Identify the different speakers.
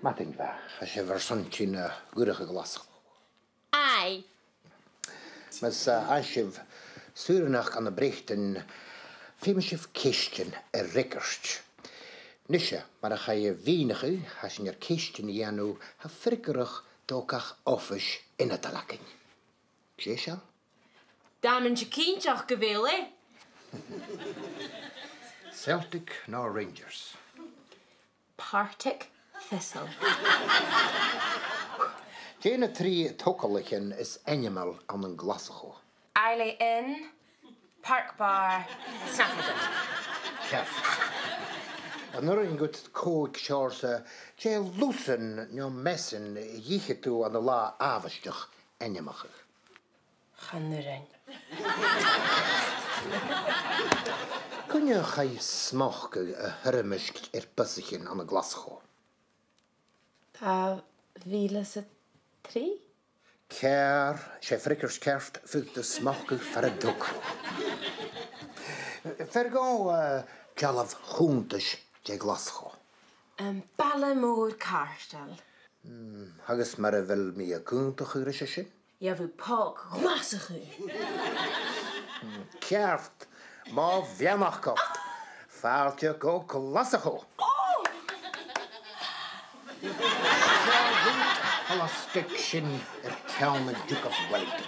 Speaker 1: Matting bheith, a sé bhar son sin gúracha Ghlaschu.
Speaker 2: Ai.
Speaker 1: Mas ansibh súranach an na breichtain féimeisih céistin rickirst. Nisha, mar a chaie vínachu, has in céistin dhéanú ha frickerach dócach office ina talaking. Sé se?
Speaker 2: Dáman se cínteach go bhéal,
Speaker 1: Celtic nor Rangers.
Speaker 2: Partick Thistle.
Speaker 1: Déna trí tócalachen is animal an an Ghlaschu.
Speaker 2: Islay Inn, Park Bar, Snafford.
Speaker 1: Ceft. An nuair gut cóig seirsa, sé lúsan nó mesan dhíchatú an lá ábhaisteach animacha.
Speaker 2: Chanúrin.
Speaker 1: Cunne chai smach a thuirimisc busaichin an a Ghlaschu.
Speaker 2: Tá vílas a trí?
Speaker 1: Cear sé frickers ceart fud de smach fer a dúch. Fer gá gealamh chúntais dé Ghlaschu.
Speaker 2: Ballamór Carstal.
Speaker 1: Agus mar a bhfuil mí a cúntach ur sé sin?
Speaker 2: Ja bhú pák Ghlaschu.
Speaker 1: Ceart má bheanach cocht. Fáilte go Ghlaschu. Alla stick sin Count the Duke of Wellington.